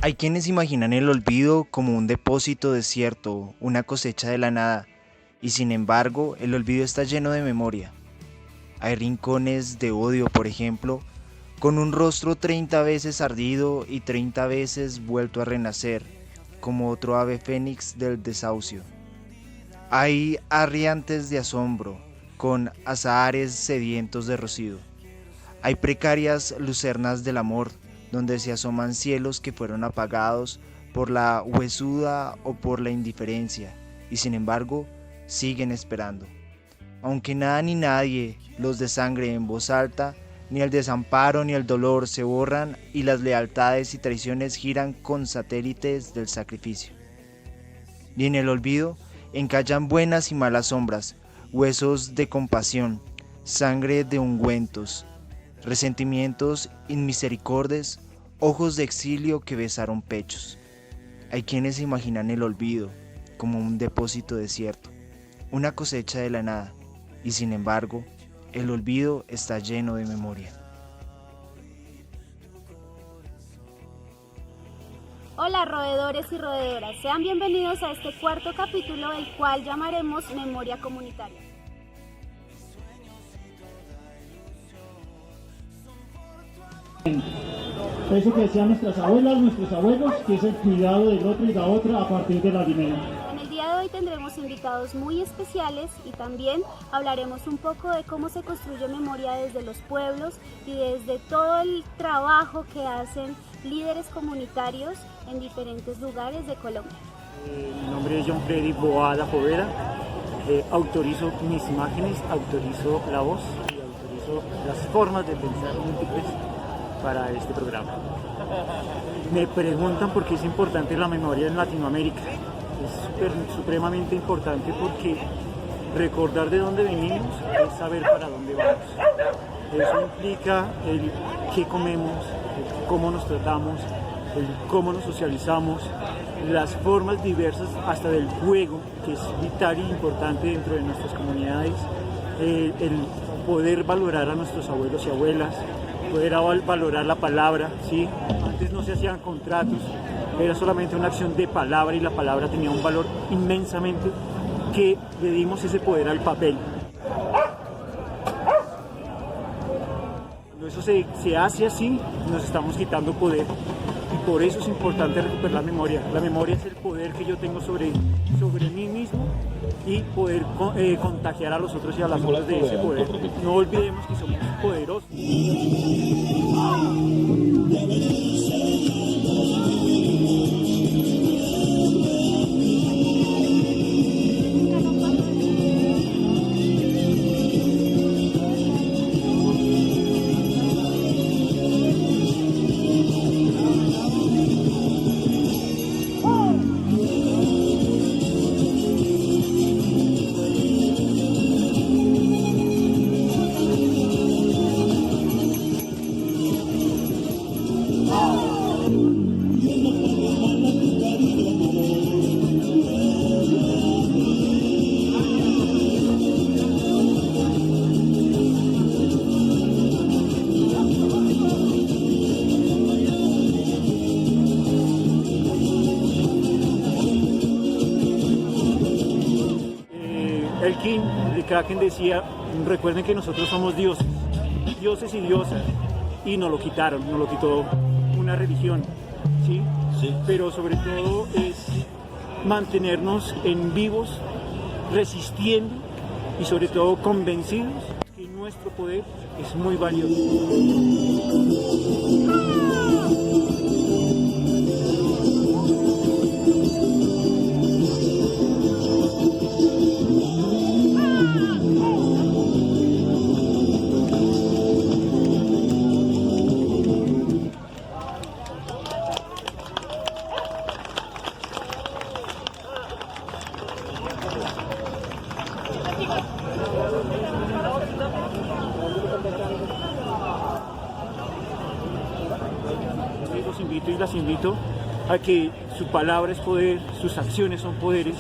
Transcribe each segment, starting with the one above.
Hay quienes imaginan el olvido como un depósito desierto, una cosecha de la nada, y sin embargo el olvido está lleno de memoria. Hay rincones de odio, por ejemplo, con un rostro 30 veces ardido y 30 veces vuelto a renacer, como otro ave fénix del desahucio. Hay arriantes de asombro, con azahares sedientos de rocío. Hay precarias lucernas del amor, donde se asoman cielos que fueron apagados por la huesuda o por la indiferencia, y sin embargo siguen esperando. Aunque nada ni nadie los desangre en voz alta, ni el desamparo ni el dolor se borran y las lealtades y traiciones giran con satélites del sacrificio. Y en el olvido encallan buenas y malas sombras, huesos de compasión, sangre de ungüentos, resentimientos inmisericordes, ojos de exilio que besaron pechos. Hay quienes imaginan el olvido como un depósito desierto, una cosecha de la nada, y sin embargo, el olvido está lleno de memoria. Hola roedores y roedoras, sean bienvenidos a este cuarto capítulo, el cual llamaremos Memoria Comunitaria. Eso que decían nuestras abuelas, nuestros abuelos, que es el cuidado del otro y la otra a partir del alimento. En el día de hoy tendremos invitados muy especiales y también hablaremos un poco de cómo se construye memoria desde los pueblos y desde todo el trabajo que hacen líderes comunitarios en diferentes lugares de Colombia. Mi nombre es John Freddy Boada Poveda, autorizo mis imágenes, autorizo la voz y autorizo las formas de pensar múltiples para este programa. Me preguntan por qué es importante la memoria en Latinoamérica. Es supremamente importante porque recordar de dónde venimos es saber para dónde vamos. Eso implica el qué comemos, el cómo nos tratamos, el cómo nos socializamos, las formas diversas hasta del juego, que es vital y importante dentro de nuestras comunidades, el poder valorar a nuestros abuelos y abuelas, poder valorar la palabra, ¿sí? Antes no se hacían contratos, era solamente una acción de palabra y la palabra tenía un valor inmensamente que le dimos ese poder al papel. Cuando eso se hace así, nos estamos quitando poder y por eso es importante recuperar la memoria. La memoria es el poder que yo tengo sobre mí mismo y poder contagiar a los otros y a las otras de ese poder. No olvidemos que somos poderosos. El King de Kraken decía, recuerden que nosotros somos dioses y diosas, y nos lo quitaron, nos lo quitó una religión, ¿sí? Sí. Pero sobre todo es mantenernos en vivos, resistiendo y sobre todo convencidos que nuestro poder es muy valioso. Los invito y las invito a que su palabra es poder, sus acciones son poderes,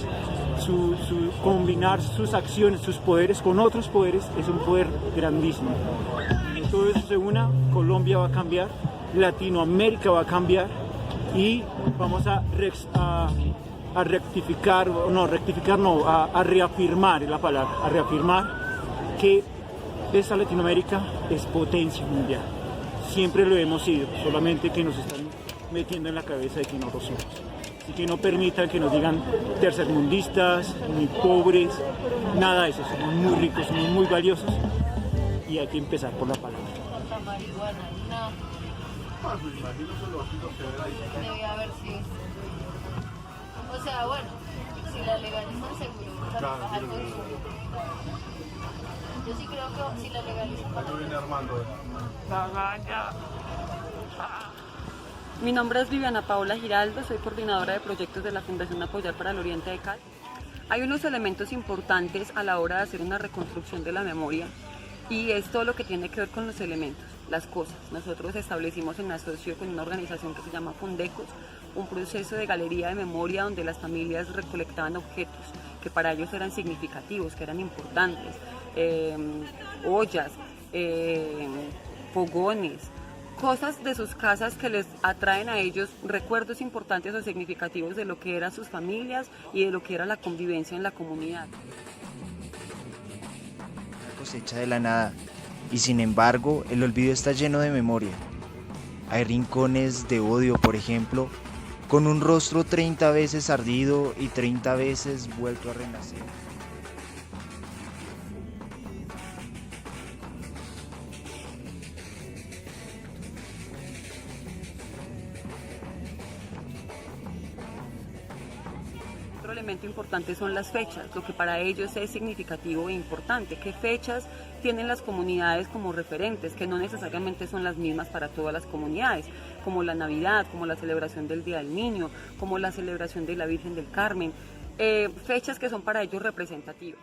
combinar sus acciones, sus poderes con otros poderes es un poder grandísimo. Y todo eso se una, Colombia va a cambiar, Latinoamérica va a cambiar y vamos a reafirmar es la palabra, a reafirmar que esta Latinoamérica es potencia mundial. Siempre lo hemos sido, solamente que nos están metiendo en la cabeza de que no lo somos. Así que no permitan que nos digan tercermundistas, muy pobres, nada de eso. Somos muy ricos, somos muy valiosos y hay que empezar por la palabra. La marihuana, no. Debe haber sí. O sea, bueno, si la legalizan seguro va a bajar el consumo. Yo sí creo que si la legalizan va a bajar. Mi nombre es Viviana Paola Giraldo, soy coordinadora de proyectos de la Fundación Apoyar para el Oriente de Cali. Hay unos elementos importantes a la hora de hacer una reconstrucción de la memoria y es todo lo que tiene que ver con los elementos, las cosas. Nosotros establecimos en asocio con una organización que se llama Fundecos un proceso de galería de memoria donde las familias recolectaban objetos que para ellos eran significativos, que eran importantes, ollas, fogones, cosas de sus casas que les atraen a ellos recuerdos importantes o significativos de lo que eran sus familias y de lo que era la convivencia en la comunidad. Una cosecha de la nada, y sin embargo el olvido está lleno de memoria. Hay rincones de odio, por ejemplo, con un rostro 30 veces ardido y 30 veces vuelto a renacer. Otro elemento importante son las fechas, lo que para ellos es significativo e importante. ¿Qué fechas tienen las comunidades como referentes? Que no necesariamente son las mismas para todas las comunidades, como la Navidad, como la celebración del Día del Niño, como la celebración de la Virgen del Carmen. Fechas que son para ellos representativas.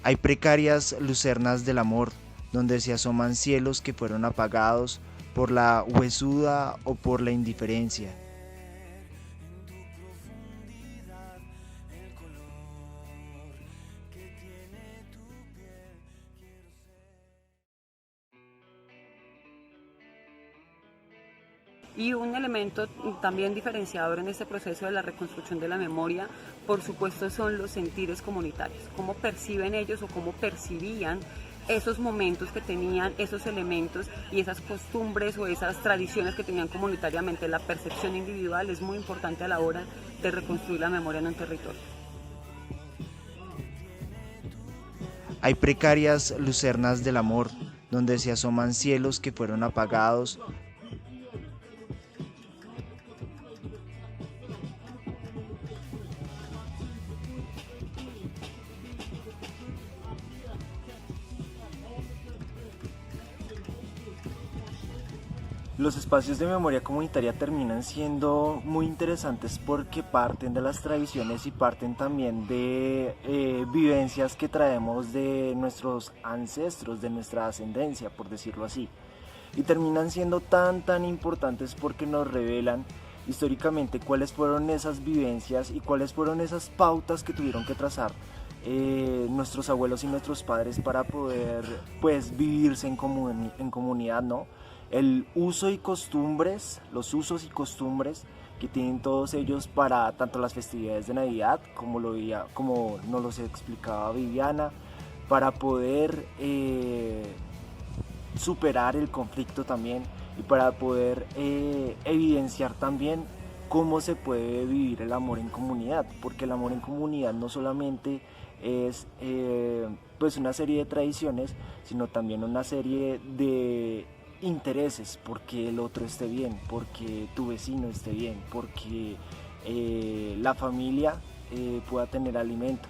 Hay precarias lucernas del amor, donde se asoman cielos que fueron apagados por la huesuda o por la indiferencia. Y un elemento también diferenciador en este proceso de la reconstrucción de la memoria, por supuesto, son los sentires comunitarios. Cómo perciben ellos o cómo percibían esos momentos que tenían, esos elementos y esas costumbres o esas tradiciones que tenían comunitariamente. La percepción individual es muy importante a la hora de reconstruir la memoria en un territorio. Hay precarias lucernas del amor, donde se asoman cielos que fueron apagados. Los espacios de memoria comunitaria terminan siendo muy interesantes porque parten de las tradiciones y parten también de vivencias que traemos de nuestros ancestros, de nuestra ascendencia, por decirlo así. Y terminan siendo tan importantes porque nos revelan históricamente cuáles fueron esas vivencias y cuáles fueron esas pautas que tuvieron que trazar nuestros abuelos y nuestros padres para poder pues vivirse en comunidad, ¿no? El uso y costumbres, los usos y costumbres que tienen todos ellos para tanto las festividades de Navidad, como nos los explicaba Viviana, para poder superar el conflicto también y para poder evidenciar también cómo se puede vivir el amor en comunidad, porque el amor en comunidad no solamente es pues una serie de tradiciones, sino también una serie de intereses, porque el otro esté bien, porque tu vecino esté bien, porque la familia pueda tener alimento.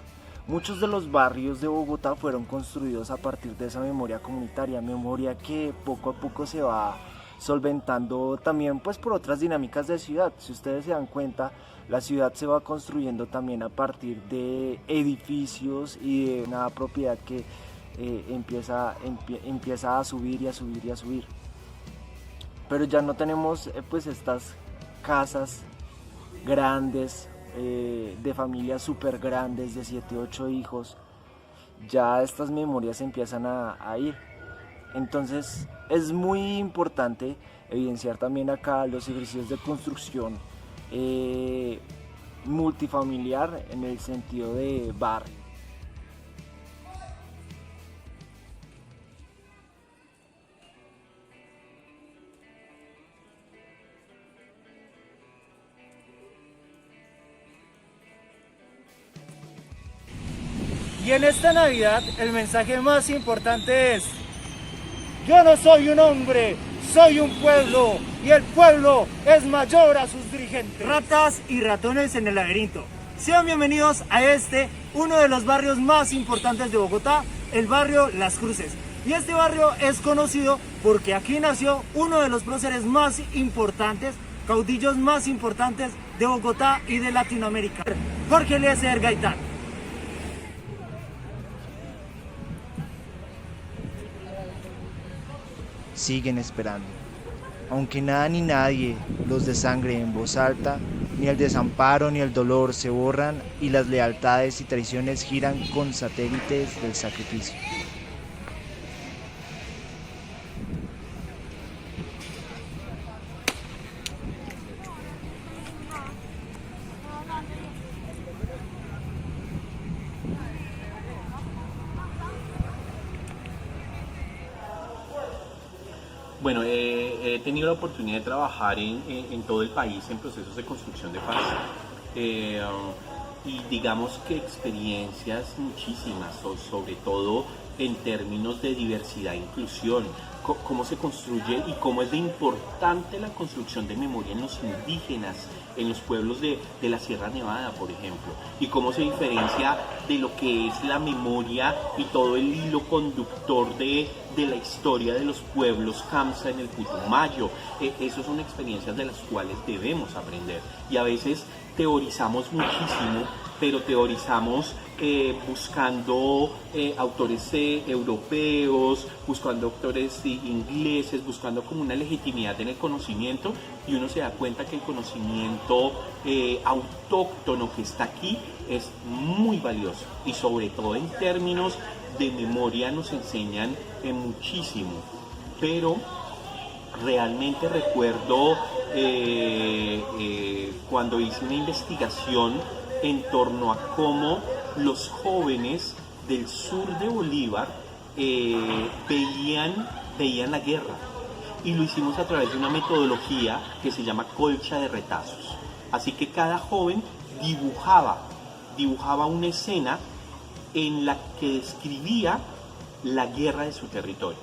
Muchos de los barrios de Bogotá fueron construidos a partir de esa memoria comunitaria, memoria que poco a poco se va solventando también pues por otras dinámicas de ciudad. Si ustedes se dan cuenta, la ciudad se va construyendo también a partir de edificios y de una propiedad que empieza a subir y a subir y a subir. Pero ya no tenemos pues estas casas grandes, de familias súper grandes, de 7, 8 hijos. Ya estas memorias empiezan a ir. Entonces es muy importante evidenciar también acá los ejercicios de construcción multifamiliar en el sentido de barrio. Y en esta Navidad el mensaje más importante es: yo no soy un hombre, soy un pueblo, y el pueblo es mayor a sus dirigentes. Ratas y ratones en el laberinto. Sean bienvenidos a uno de los barrios más importantes de Bogotá, el barrio Las Cruces. Y este barrio es conocido porque aquí nació uno de los próceres más importantes, caudillos más importantes de Bogotá y de Latinoamérica, Jorge Eliezer Gaitán. Siguen esperando. Aunque nada ni nadie los desangre en voz alta, ni el desamparo ni el dolor se borran y las lealtades y traiciones giran con satélites del sacrificio. Bueno, he tenido la oportunidad de trabajar en todo el país en procesos de construcción de paz y digamos que experiencias muchísimas, sobre todo en términos de diversidad e inclusión, cómo se construye y cómo es de importante la construcción de memoria en los indígenas, en los pueblos de la Sierra Nevada, por ejemplo, y cómo se diferencia de lo que es la memoria y todo el hilo conductor de la historia de los pueblos Kamsa en el Putumayo. Esas son experiencias de las cuales debemos aprender, y a veces teorizamos muchísimo, pero teorizamos buscando autores europeos, buscando autores ingleses, buscando como una legitimidad en el conocimiento, y uno se da cuenta que el conocimiento autóctono que está aquí es muy valioso, y sobre todo en términos de memoria nos enseñan muchísimo. Pero realmente recuerdo cuando hice una investigación en torno a cómo los jóvenes del sur de Bolívar veían la guerra, y lo hicimos a través de una metodología que se llama colcha de retazos. Así que cada joven dibujaba una escena en la que describía la guerra de su territorio,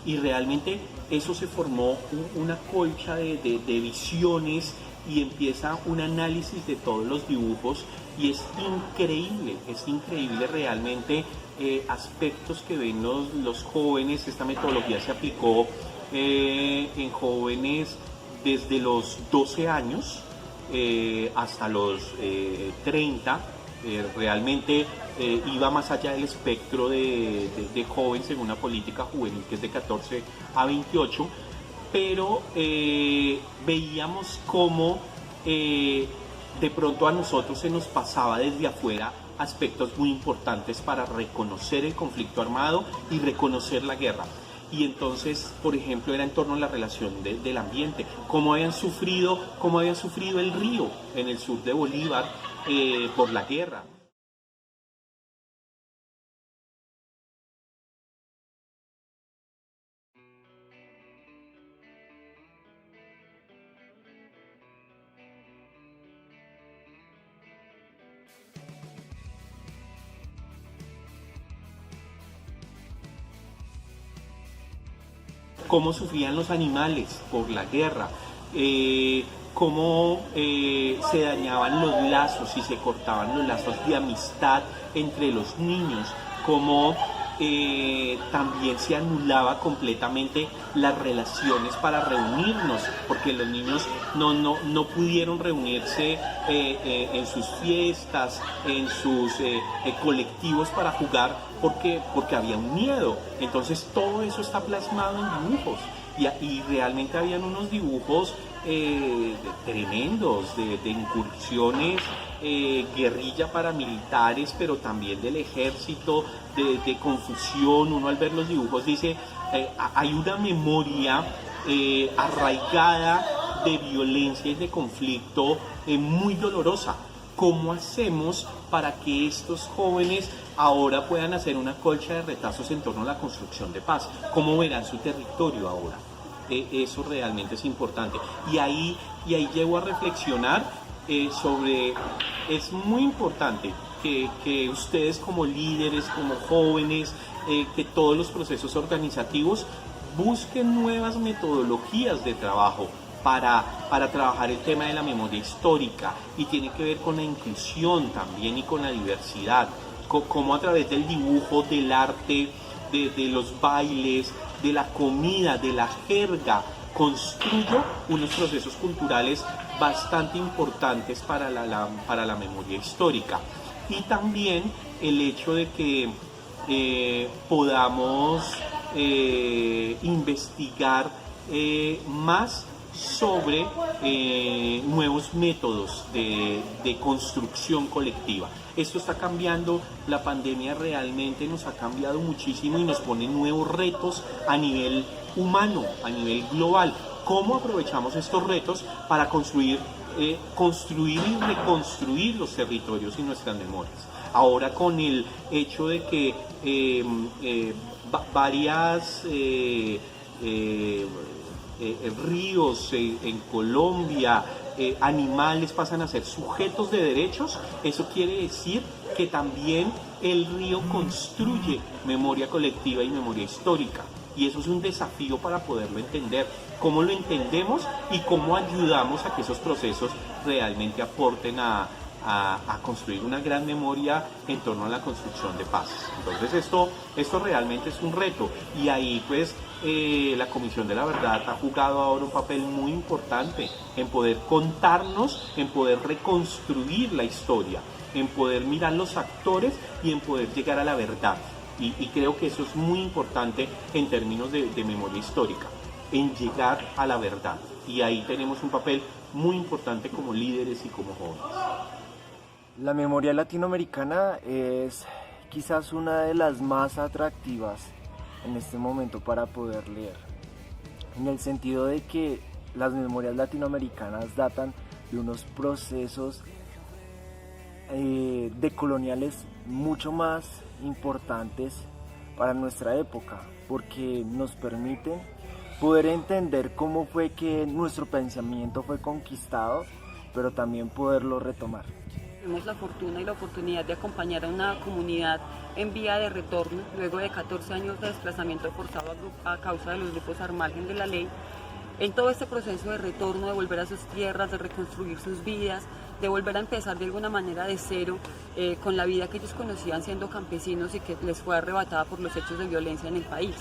y realmente eso se formó una colcha de visiones, y empieza un análisis de todos los dibujos, y es increíble realmente aspectos que ven los jóvenes. Esta metodología se aplicó en jóvenes desde los 12 años hasta los 30. Realmente iba más allá del espectro de jóvenes en una política juvenil que es de 14 a 28, pero veíamos cómo de pronto a nosotros se nos pasaba desde afuera aspectos muy importantes para reconocer el conflicto armado y reconocer la guerra. Y entonces, por ejemplo, era en torno a la relación del ambiente, cómo habían sufrido el río en el sur de Bolívar por la guerra. Cómo sufrían los animales por la guerra, cómo se dañaban los lazos y se cortaban los lazos de amistad entre los niños, cómo también se anulaba completamente las relaciones para reunirnos, porque los niños no pudieron reunirse en sus fiestas, en sus colectivos para jugar, porque había un miedo. Entonces todo eso está plasmado en dibujos, y realmente habían unos dibujos tremendos de incursiones, guerrilla paramilitares, pero también del ejército, de confusión. Uno al ver los dibujos dice, hay una memoria arraigada de violencia y de conflicto muy dolorosa. ¿Cómo hacemos para que estos jóvenes ahora puedan hacer una colcha de retazos en torno a la construcción de paz? ¿Cómo verán su territorio ahora? Eso realmente es importante. Y ahí llego a reflexionar sobre, es muy importante que ustedes como líderes, como jóvenes, que todos los procesos organizativos busquen nuevas metodologías de trabajo para trabajar el tema de la memoria histórica, y tiene que ver con la inclusión también y con la diversidad, como a través del dibujo, del arte, de los bailes, de la comida, de la jerga, construyo unos procesos culturales bastante importantes para la memoria histórica. Y también el hecho de que podamos investigar más sobre nuevos métodos de construcción colectiva. Esto está cambiando, la pandemia realmente nos ha cambiado muchísimo y nos pone nuevos retos a nivel humano, a nivel global. ¿Cómo aprovechamos estos retos para construir y reconstruir los territorios y nuestras memorias? Ahora, con el hecho de que varias ríos en Colombia, animales pasan a ser sujetos de derechos, eso quiere decir que también el río construye memoria colectiva y memoria histórica. Y eso es un desafío para poderlo entender. ¿Cómo lo entendemos y cómo ayudamos a que esos procesos realmente aporten a construir una gran memoria en torno a la construcción de paz? Entonces esto realmente es un reto, y ahí pues la Comisión de la Verdad ha jugado ahora un papel muy importante en poder contarnos, en poder reconstruir la historia, en poder mirar los actores y en poder llegar a la verdad. Y creo que eso es muy importante en términos de memoria histórica, en llegar a la verdad. Y ahí tenemos un papel muy importante como líderes y como jóvenes. La memoria latinoamericana es quizás una de las más atractivas en este momento para poder leer, en el sentido de que las memorias latinoamericanas datan de unos procesos decoloniales mucho más importantes para nuestra época, porque nos permiten poder entender cómo fue que nuestro pensamiento fue conquistado, pero también poderlo retomar. Tuvimos la fortuna y la oportunidad de acompañar a una comunidad en vía de retorno, luego de 14 años de desplazamiento forzado a causa de los grupos al margen de la ley. En todo este proceso de retorno, de volver a sus tierras, de reconstruir sus vidas, de volver a empezar de alguna manera de cero con la vida que ellos conocían siendo campesinos y que les fue arrebatada por los hechos de violencia en el país.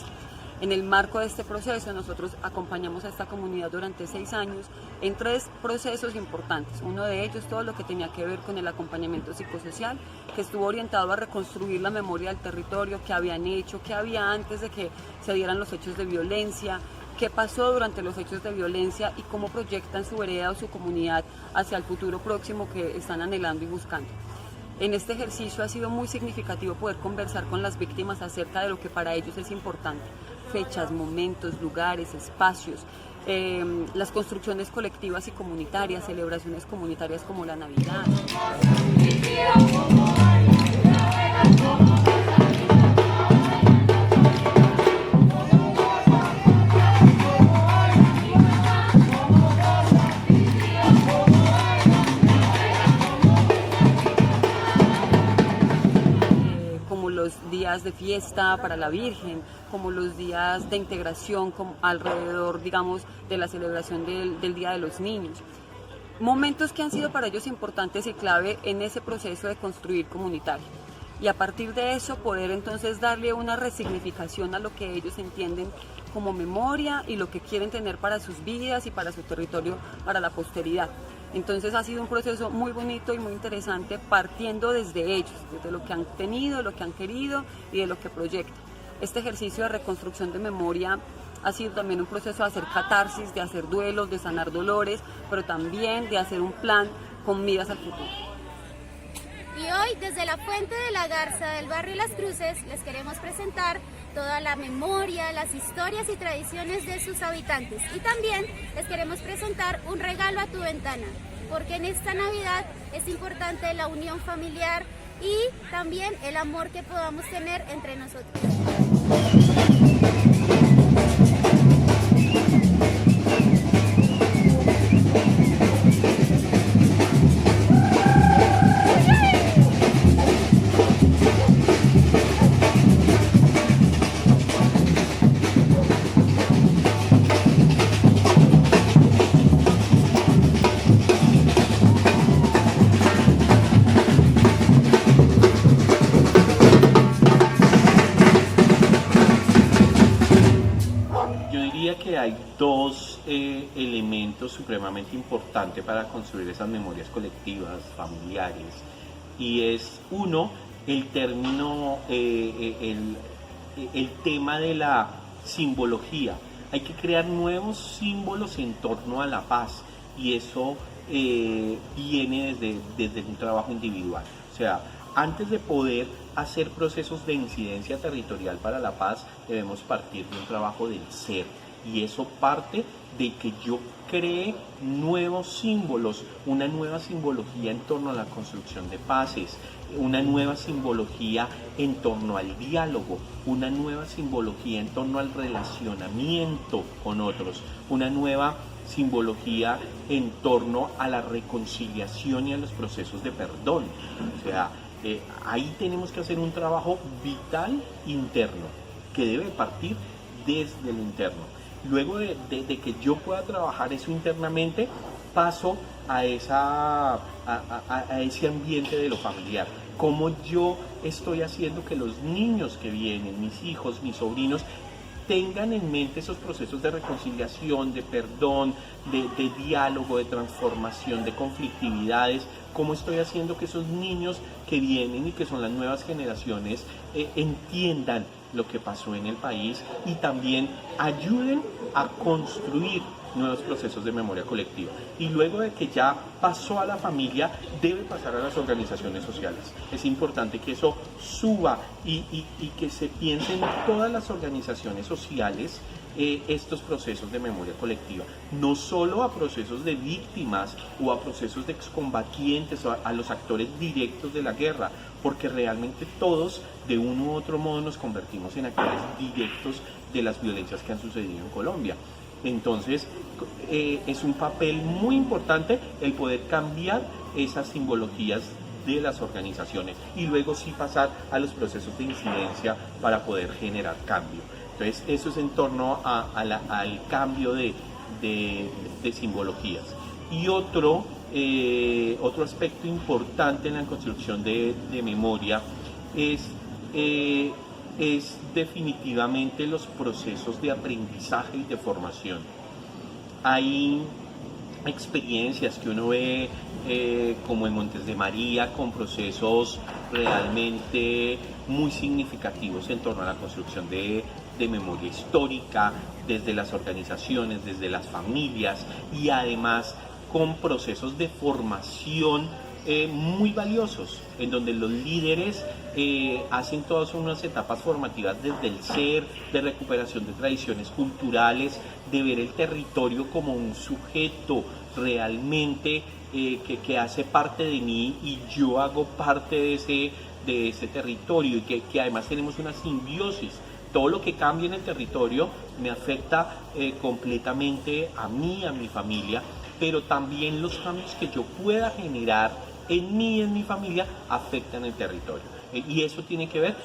En el marco de este proceso, nosotros acompañamos a esta comunidad durante 6 años en 3 procesos importantes. Uno de ellos, todo lo que tenía que ver con el acompañamiento psicosocial, que estuvo orientado a reconstruir la memoria del territorio, qué habían hecho, qué había antes de que se dieran los hechos de violencia, qué pasó durante los hechos de violencia y cómo proyectan su vereda o su comunidad hacia el futuro próximo que están anhelando y buscando. En este ejercicio ha sido muy significativo poder conversar con las víctimas acerca de lo que para ellos es importante: fechas, momentos, lugares, espacios, las construcciones colectivas y comunitarias, celebraciones comunitarias como la Navidad. días de fiesta para la Virgen, como los días de integración alrededor, digamos, de la celebración del Día de los Niños. Momentos que han sido para ellos importantes y clave en ese proceso de construir comunitario. Y a partir de eso poder entonces darle una resignificación a lo que ellos entienden como memoria y lo que quieren tener para sus vidas y para su territorio, para la posteridad. Entonces ha sido un proceso muy bonito y muy interesante, partiendo desde ellos, desde lo que han tenido, lo que han querido y de lo que proyectan. Este ejercicio de reconstrucción de memoria ha sido también un proceso de hacer catarsis, de hacer duelos, de sanar dolores, pero también de hacer un plan con miras al futuro. Y hoy, desde la Fuente de la Garza del barrio Las Cruces, les queremos presentar toda la memoria, las historias y tradiciones de sus habitantes. Y también les queremos presentar un regalo a tu ventana, porque en esta Navidad es importante la unión familiar y también el amor que podamos tener entre nosotros. Hay dos elementos supremamente importantes para construir esas memorias colectivas, familiares, y es uno, el término, el tema de la simbología. Hay que crear nuevos símbolos en torno a la paz, y eso viene desde un trabajo individual. O sea, antes de poder hacer procesos de incidencia territorial para la paz, debemos partir de un trabajo del ser. Y eso parte de que yo cree nuevos símbolos, una nueva simbología en torno a la construcción de paces, una nueva simbología en torno al diálogo, una nueva simbología en torno al relacionamiento con otros, una nueva simbología en torno a la reconciliación y a los procesos de perdón. O sea, ahí tenemos que hacer un trabajo vital interno que debe partir desde lo interno. Luego de que yo pueda trabajar eso internamente, paso a ese ambiente de lo familiar. Cómo yo estoy haciendo que los niños que vienen, mis hijos, mis sobrinos, tengan en mente esos procesos de reconciliación, de perdón, de diálogo, de transformación, de conflictividades. Cómo estoy haciendo que esos niños que vienen y que son las nuevas generaciones entiendan lo que pasó en el país y también ayuden a construir nuevos procesos de memoria colectiva. Y luego de que ya pasó a la familia, debe pasar a las organizaciones sociales. Es importante que eso suba y que se piense en todas las organizaciones sociales estos procesos de memoria colectiva, no solo a procesos de víctimas o a procesos de excombatientes o a los actores directos de la guerra, porque realmente todos de uno u otro modo nos convertimos en actores directos de las violencias que han sucedido en Colombia. Entonces es un papel muy importante el poder cambiar esas simbologías de las organizaciones y luego sí pasar a los procesos de incidencia para poder generar cambio. Entonces eso es en torno al cambio de simbologías. Y otro aspecto importante en la construcción de memoria es definitivamente los procesos de aprendizaje y de formación. Hay experiencias que uno ve como en Montes de María, con procesos realmente muy significativos en torno a la construcción de memoria histórica, desde las organizaciones, desde las familias y además con procesos de formación muy valiosos, en donde los líderes hacen todas unas etapas formativas desde el ser, de recuperación de tradiciones culturales, de ver el territorio como un sujeto realmente que hace parte de mí y yo hago parte de ese territorio y que además tenemos una simbiosis. Todo lo que cambia en el territorio me afecta completamente a mí, a mi familia, pero también los cambios que yo pueda generar en mí y en mi familia afectan el territorio. Y eso tiene que ver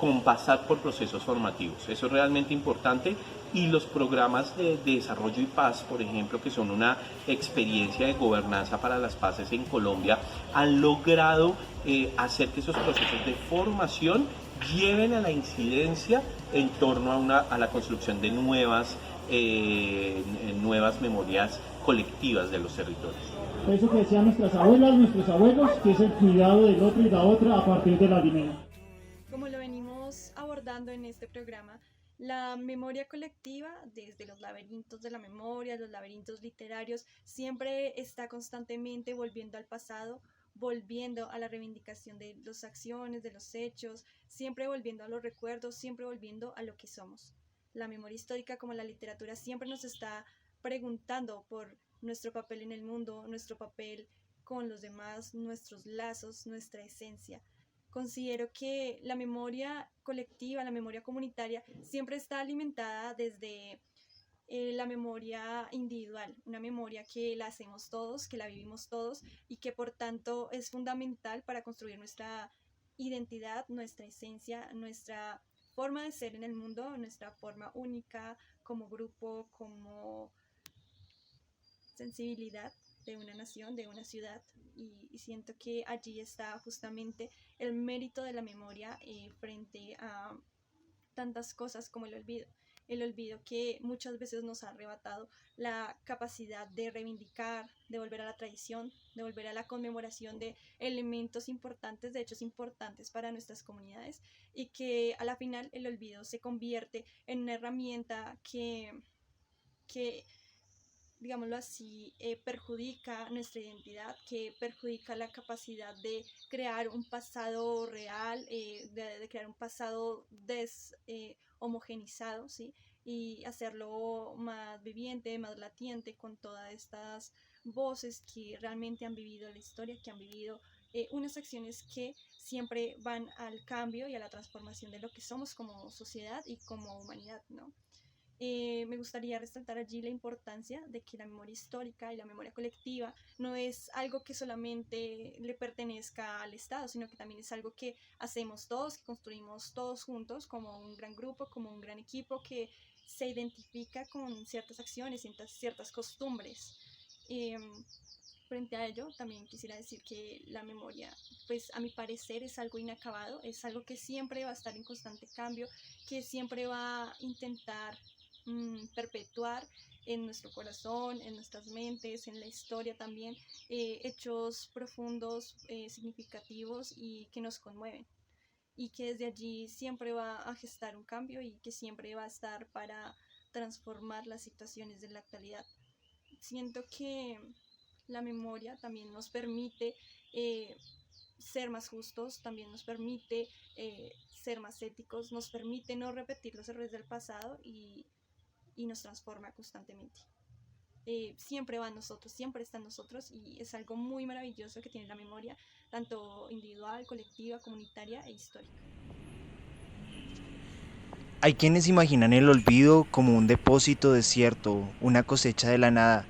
con pasar por procesos formativos. Eso es realmente importante, y los programas de desarrollo y paz, por ejemplo, que son una experiencia de gobernanza para las paces en Colombia, han logrado hacer que esos procesos de formación lleven a la incidencia en torno a la construcción de nuevas memorias colectivas de los territorios. Eso que decían nuestras abuelas, nuestros abuelos, que es el cuidado del otro y la otra a partir del alimento. Como lo venimos abordando en este programa, la memoria colectiva, desde los laberintos de la memoria, los laberintos literarios, siempre está constantemente volviendo al pasado, volviendo a la reivindicación de las acciones, de los hechos, siempre volviendo a los recuerdos, siempre volviendo a lo que somos. La memoria histórica, como la literatura, siempre nos está preguntando por nuestro papel en el mundo, nuestro papel con los demás, nuestros lazos, nuestra esencia. Considero que la memoria colectiva, la memoria comunitaria, siempre está alimentada desde la memoria individual, una memoria que la hacemos todos, que la vivimos todos y que por tanto es fundamental para construir nuestra identidad, nuestra esencia, nuestra forma de ser en el mundo, nuestra forma única como grupo, como sensibilidad de una nación, de una ciudad, y siento que allí está justamente el mérito de la memoria frente a tantas cosas como el olvido que muchas veces nos ha arrebatado la capacidad de reivindicar, de volver a la tradición, de volver a la conmemoración de elementos importantes, de hechos importantes para nuestras comunidades, y que a la final el olvido se convierte en una herramienta que digámoslo así, perjudica nuestra identidad, que perjudica la capacidad de crear un pasado real, de crear un pasado homogenizado, ¿sí? Y hacerlo más viviente, más latiente, con todas estas voces que realmente han vivido la historia, que han vivido unas acciones que siempre van al cambio y a la transformación de lo que somos como sociedad y como humanidad, ¿no? Me gustaría resaltar allí la importancia de que la memoria histórica y la memoria colectiva no es algo que solamente le pertenezca al Estado, sino que también es algo que hacemos todos, que construimos todos juntos como un gran grupo, como un gran equipo que se identifica con ciertas acciones, ciertas costumbres. Frente a ello, también quisiera decir que la memoria, pues a mi parecer es algo inacabado, es algo que siempre va a estar en constante cambio, que siempre va a intentar perpetuar en nuestro corazón, en nuestras mentes, en la historia también, hechos profundos, significativos y que nos conmueven. Y que desde allí siempre va a gestar un cambio y que siempre va a estar para transformar las situaciones de la actualidad. Siento que la memoria también nos permite ser más justos, también nos permite ser más éticos, nos permite no repetir los errores del pasado y nos transforma constantemente. Siempre va en nosotros, siempre está en nosotros, y es algo muy maravilloso que tiene la memoria, tanto individual, colectiva, comunitaria e histórica. Hay quienes imaginan el olvido como un depósito desierto, una cosecha de la nada,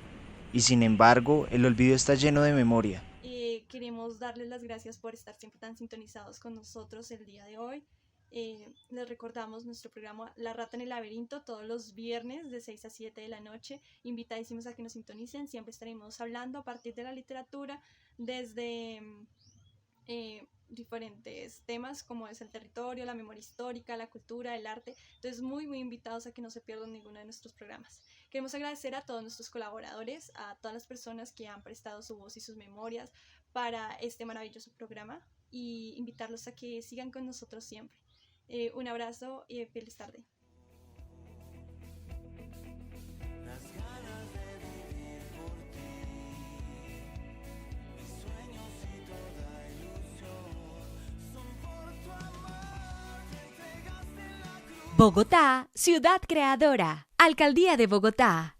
y sin embargo, el olvido está lleno de memoria. Queremos darles las gracias por estar siempre tan sintonizados con nosotros el día de hoy. Les recordamos nuestro programa La Rata en el Laberinto todos los viernes de 6 a 7 de la noche. Invitadísimos a que nos sintonicen. Siempre estaremos hablando a partir de la literatura desde diferentes temas como es el territorio, la memoria histórica, la cultura, el arte. Entonces muy invitados a que no se pierdan ninguno de nuestros programas. Queremos agradecer a todos nuestros colaboradores, a todas las personas que han prestado su voz y sus memorias para este maravilloso programa, y invitarlos a que sigan con nosotros siempre. Un abrazo y feliz tarde. Bogotá, ciudad creadora. Alcaldía de Bogotá.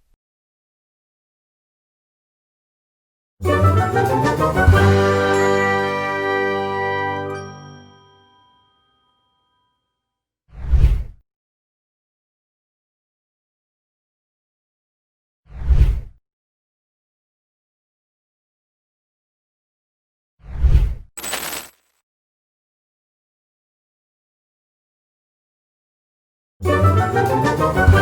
Bogotá.